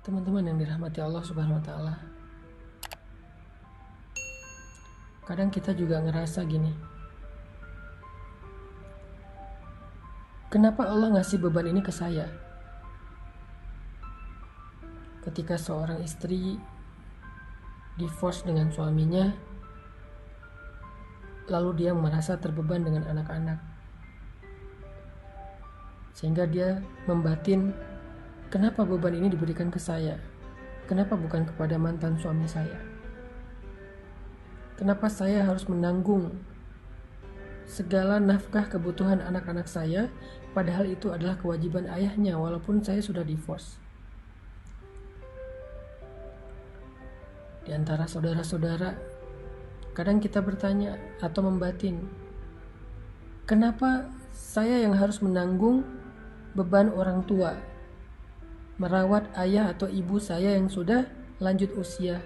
Teman-teman yang dirahmati Allah Subhanahu wa taala. Kadang kita juga ngerasa gini. Kenapa Allah ngasih beban ini ke saya? Ketika seorang istri divorce dengan suaminya, lalu dia merasa terbeban dengan anak-anak. Sehingga dia membatin, kenapa beban ini diberikan ke saya? Kenapa bukan kepada mantan suami saya? Kenapa saya harus menanggung segala nafkah kebutuhan anak-anak saya, padahal itu adalah kewajiban ayahnya walaupun saya sudah divorce. Di antara saudara-saudara, kadang kita bertanya atau membatin, kenapa saya yang harus menanggung beban orang tua, merawat ayah atau ibu saya yang sudah lanjut usia,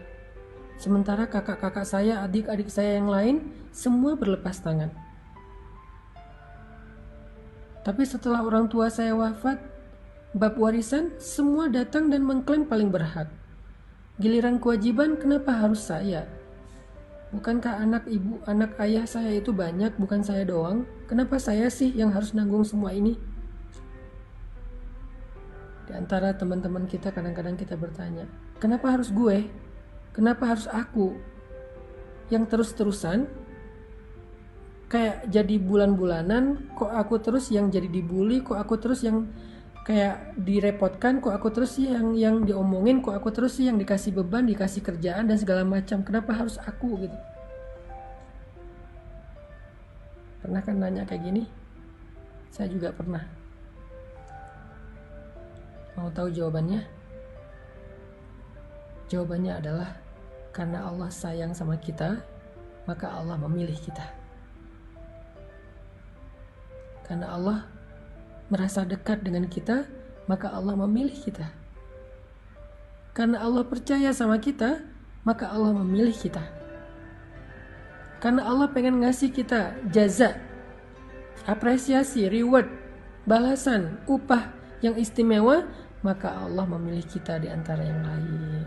sementara kakak-kakak saya, adik-adik saya yang lain semua berlepas tangan. Tapi setelah orang tua saya wafat, bab warisan semua datang dan mengklaim paling berhak. Giliran kewajiban kenapa harus saya? Bukankah anak ibu, anak ayah saya itu banyak, bukan saya doang? Kenapa saya sih yang harus nanggung semua ini? Di antara teman-teman kita kadang-kadang kita bertanya, kenapa harus gue? Kenapa harus aku? Yang terus-terusan kayak jadi bulan-bulanan, kok aku terus yang jadi dibully, kok aku terus yang kayak direpotkan, kok aku terus sih yang diomongin, kok aku terus sih yang dikasih beban, dikasih kerjaan dan segala macam. Kenapa harus aku gitu? Pernah kan nanya kayak gini? Saya juga pernah. Mau tahu jawabannya? Jawabannya adalah karena Allah sayang sama kita, maka Allah memilih kita. Karena Allah merasa dekat dengan kita, maka Allah memilih kita. Karena Allah percaya sama kita, maka Allah memilih kita. Karena Allah pengen ngasih kita jaza, apresiasi, reward, balasan, upah yang istimewa, maka Allah memilih kita di antara yang lain.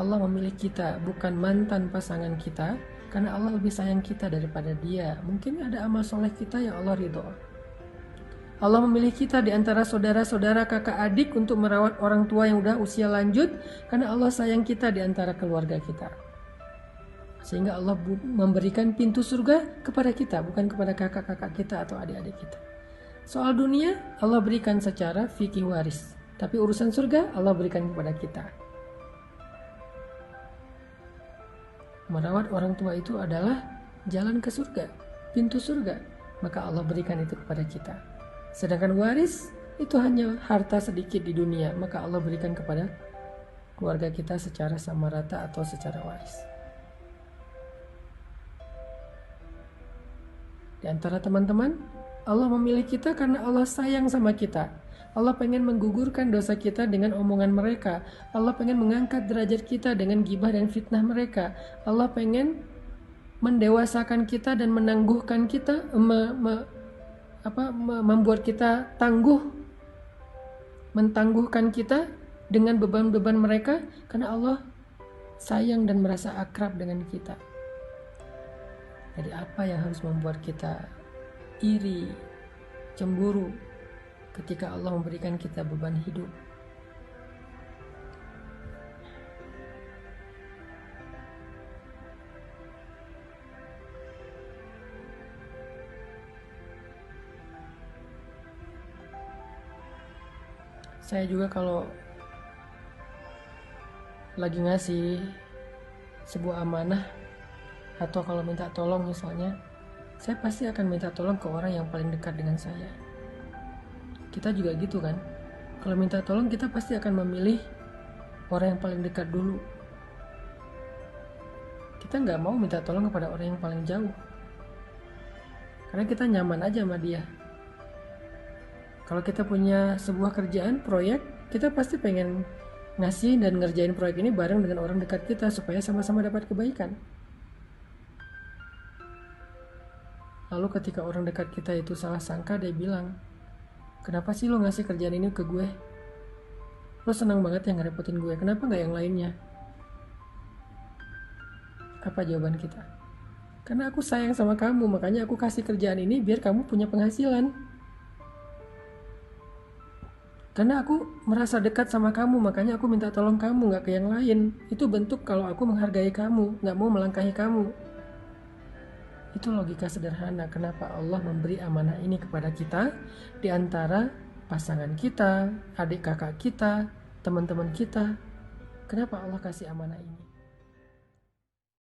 Allah memilih kita, bukan mantan pasangan kita, karena Allah lebih sayang kita daripada dia. Mungkin ada amal soleh kita yang Allah ridho. Allah memilih kita di antara saudara-saudara, kakak adik untuk merawat orang tua yang udah usia lanjut, karena Allah sayang kita di antara keluarga kita. Sehingga Allah memberikan pintu surga kepada kita, bukan kepada kakak-kakak kita atau adik-adik kita. Soal dunia Allah berikan secara fikih waris, tapi urusan surga Allah berikan kepada kita. Merawat orang tua itu adalah jalan ke surga, pintu surga, maka Allah berikan itu kepada kita. Sedangkan waris itu hanya harta sedikit di dunia, maka Allah berikan kepada keluarga kita secara sama rata atau secara waris. Di antara teman-teman, Allah memilih kita karena Allah sayang sama kita. Allah pengen menggugurkan dosa kita dengan omongan mereka. Allah pengen mengangkat derajat kita dengan gibah dan fitnah mereka. Allah pengen mendewasakan kita dan menangguhkan kita, membuat kita tangguh, mentangguhkan kita dengan beban-beban mereka, karena Allah sayang dan merasa akrab dengan kita. Jadi apa yang harus membuat kita iri, cemburu ketika Allah memberikan kita beban hidup? Saya juga kalau lagi ngasih sebuah amanah atau kalau minta tolong misalnya, saya pasti akan minta tolong ke orang yang paling dekat dengan saya. Kita juga gitu kan? Kalau minta tolong kita pasti akan memilih orang yang paling dekat dulu. Kita nggak mau minta tolong kepada orang yang paling jauh, karena kita nyaman aja sama dia. Kalau kita punya sebuah kerjaan, proyek, kita pasti pengen ngasih dan ngerjain proyek ini bareng dengan orang dekat kita supaya sama-sama dapat kebaikan. Lalu ketika orang dekat kita itu salah sangka, dia bilang, kenapa sih lo ngasih kerjaan ini ke gue? Lo senang banget yang ngerepotin gue, kenapa nggak yang lainnya? Apa jawaban kita? Karena aku sayang sama kamu, makanya aku kasih kerjaan ini biar kamu punya penghasilan. Karena aku merasa dekat sama kamu, makanya aku minta tolong kamu, gak ke yang lain. Itu bentuk kalau aku menghargai kamu, gak mau melangkahi kamu. Itu logika sederhana kenapa Allah memberi amanah ini kepada kita, di antara pasangan kita, adik kakak kita, teman-teman kita. Kenapa Allah kasih amanah ini?